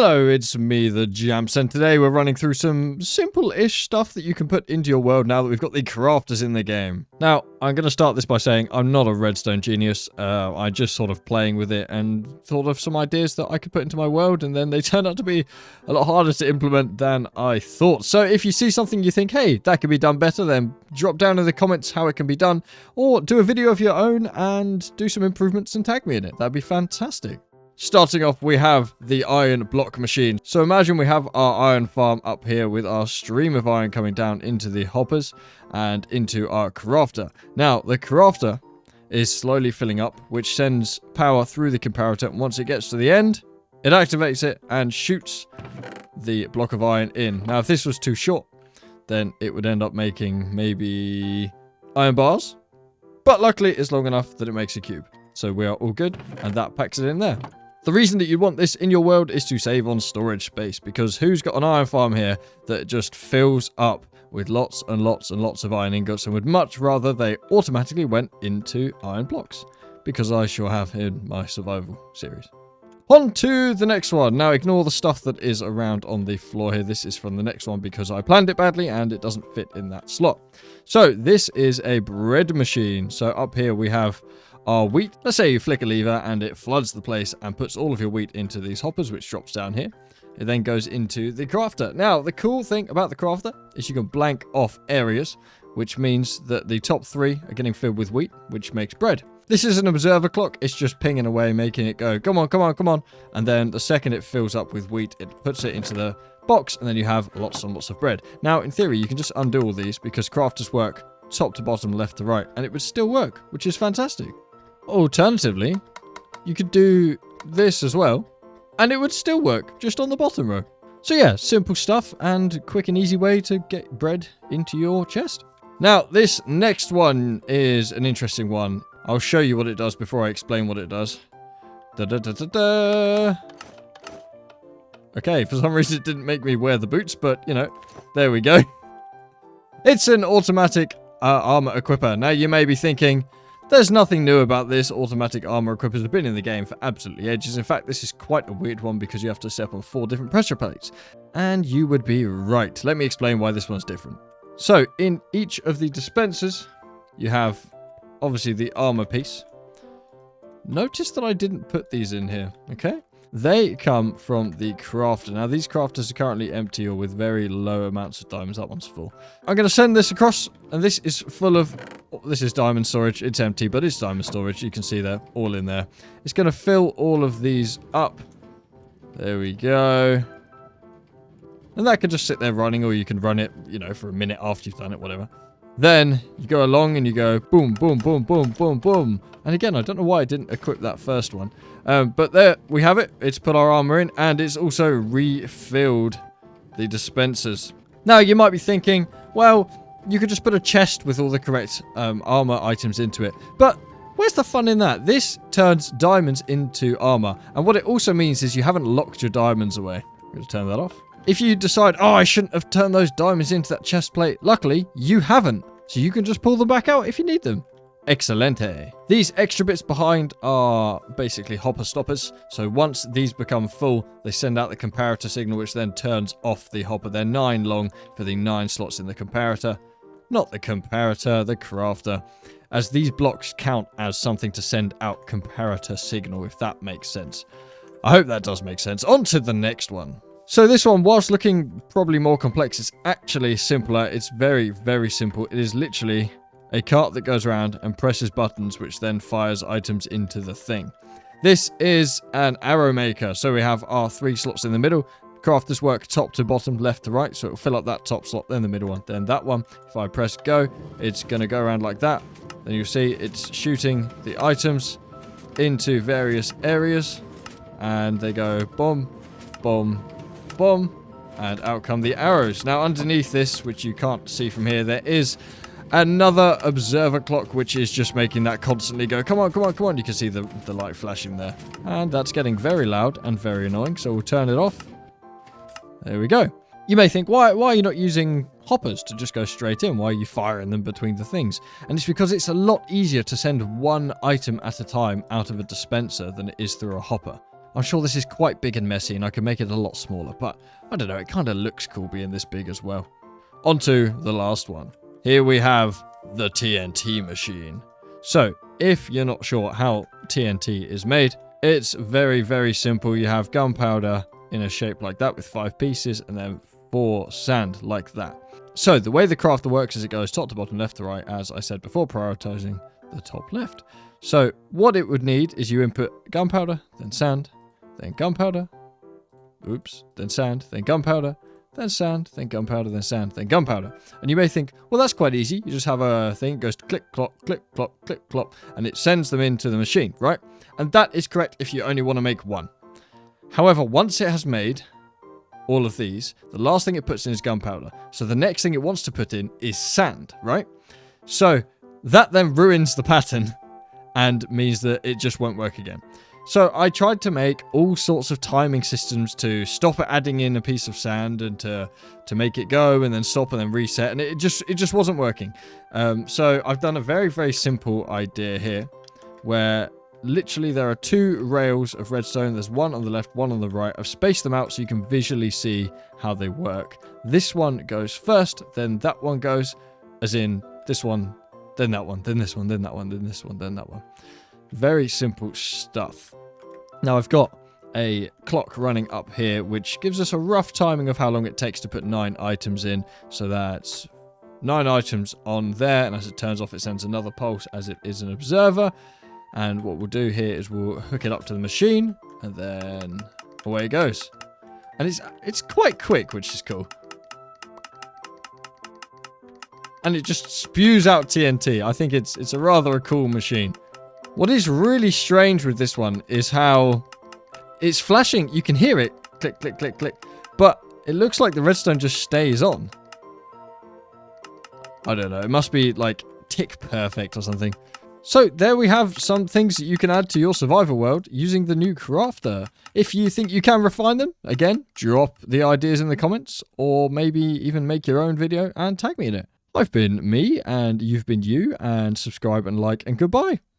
Hello, it's me, the Jamps, and today we're running through some simple-ish stuff that you can put into your world now that we've got the crafters in the game. Now, I'm going to start this by saying I'm not a redstone genius. I just sort of playing with it and thought of some ideas that I could put into my world, and then they turned out to be a lot harder to implement than I thought. So if you see something you think, hey, that could be done better, then drop down in the comments how it can be done, or do a video of your own and do some improvements and tag me in it. That'd be fantastic. Starting off, we have the iron block machine. So imagine we have our iron farm up here with our stream of iron coming down into the hoppers and into our crafter. Now, the crafter is slowly filling up, which sends power through the comparator. And once it gets to the end, it activates it and shoots the block of iron in. Now, if this was too short, then it would end up making maybe iron bars. But luckily, it's long enough that it makes a cube. So we are all good, and that packs it in there. The reason that you want this in your world is to save on storage space, because who's got an iron farm here that just fills up with lots and lots and lots of iron ingots and would much rather they automatically went into iron blocks, because I sure have in my survival series. On to the next one. Now ignore the stuff that is around on the floor here. This is from the next one because I planned it badly and it doesn't fit in that slot. So this is a bread machine. So up here we have our wheat. Let's say you flick a lever and it floods the place and puts all of your wheat into these hoppers, which drops down here. It then goes into the crafter. Now, the cool thing about the crafter is you can blank off areas, which means that the top 3 are getting filled with wheat, which makes bread. This is an observer clock. It's just pinging away, making it go, come on, come on, come on. And then the second it fills up with wheat, it puts it into the box, and then you have lots and lots of bread. Now, in theory, you can just undo all these because crafters work top to bottom, left to right, and it would still work, which is fantastic. Alternatively, you could do this as well, and it would still work, just on the bottom row. So yeah, simple stuff and quick and easy way to get bread into your chest. Now, this next one is an interesting one. I'll show you what it does before I explain what it does. Da-da-da-da-da. Okay, for some reason it didn't make me wear the boots, but, you know, there we go. It's an automatic armor equipper. Now, you may be thinking, there's nothing new about this. Automatic armor equippers have been in the game for absolutely ages. In fact, this is quite a weird one because you have to set up on 4 different pressure plates. And you would be right. Let me explain why this one's different. So, in each of the dispensers, you have, obviously, the armor piece. Notice that I didn't put these in here, okay? They come from the crafter. Now, these crafters are currently empty or with very low amounts of diamonds. That one's full. I'm going to send this across, and this is full of... This is diamond storage. It's empty, but it's diamond storage. You can see they're all in there. It's going to fill all of these up. There we go. And that can just sit there running, or you can run it, you know, for a minute after you've done it, whatever. Then you go along and you go boom, boom, boom, boom, boom, boom. And again, I don't know why I didn't equip that first one. But there we have it. It's put our armor in, and it's also refilled the dispensers. Now, you might be thinking, well, you could just put a chest with all the correct armor items into it. But where's the fun in that? This turns diamonds into armor. And what it also means is you haven't locked your diamonds away. I'm going to turn that off. If you decide, oh, I shouldn't have turned those diamonds into that chest plate, luckily, you haven't. So you can just pull them back out if you need them. Excelente. These extra bits behind are basically hopper stoppers. So once these become full, they send out the comparator signal, which then turns off the hopper. They're 9 long for the 9 slots in the comparator. Not the comparator, the crafter. As these blocks count as something to send out comparator signal, if that makes sense. I hope that does make sense. On to the next one. So this one, whilst looking probably more complex, it's actually simpler. It's very, very simple. It is literally a cart that goes around and presses buttons, which then fires items into the thing. This is an arrow maker. So we have our 3 slots in the middle. Crafters work top to bottom, left to right. So it'll fill up that top slot, then the middle one, then that one. If I press go, it's going to go around like that. Then you'll see it's shooting the items into various areas. And they go boom, boom, boom, and out come the arrows. Now underneath this, which you can't see from here, there is another observer clock, which is just making that constantly go, come on, come on, come on. You can see the light flashing there, and that's getting very loud and very annoying, so we'll turn it off. There we go. You may think, why are you not using hoppers to just go straight in? Why are you firing them between the things? And it's because it's a lot easier to send one item at a time out of a dispenser than it is through a hopper. I'm sure this is quite big and messy and I can make it a lot smaller, but I don't know, it kind of looks cool being this big as well. On to the last one. Here we have the TNT machine. So, if you're not sure how TNT is made, it's very, very simple. You have gunpowder in a shape like that with 5 pieces and then 4 sand like that. So, the way the crafter works is it goes top to bottom, left to right, as I said before, prioritizing the top left. So, what it would need is you input gunpowder, then sand, then gunpowder, then sand, then gunpowder, then sand, then gunpowder, then sand, then gunpowder. And you may think, well, that's quite easy. You just have a thing, it goes click, clop, click, clop, click, clop, and it sends them into the machine, right? And that is correct if you only want to make one. However, once it has made all of these, the last thing it puts in is gunpowder. So the next thing it wants to put in is sand, right? So that then ruins the pattern and means that it just won't work again. So I tried to make all sorts of timing systems to stop it adding in a piece of sand and to make it go and then stop and then reset, and it just wasn't working. So I've done a very, very simple idea here where literally there are 2 rails of redstone. There's one on the left, one on the right. I've spaced them out so you can visually see how they work. This one goes first, then that one goes, as in this one, then that one, then this one, then that one, then this one, then that one. Very simple stuff. Now I've got a clock running up here, which gives us a rough timing of how long it takes to put 9 items in. So that's 9 items on there, and as it turns off, it sends another pulse as it is an observer. And what we'll do here is we'll hook it up to the machine, and then away it goes. And it's quite quick, which is cool. And it just spews out TNT. I think it's a rather cool machine. What is really strange with this one is how it's flashing. You can hear it. Click, click, click, click. But it looks like the redstone just stays on. I don't know. It must be like tick perfect or something. So there we have some things that you can add to your survival world using the new crafter. If you think you can refine them, again, drop the ideas in the comments, or maybe even make your own video and tag me in it. I've been me, and you've been you, and subscribe and like, and goodbye.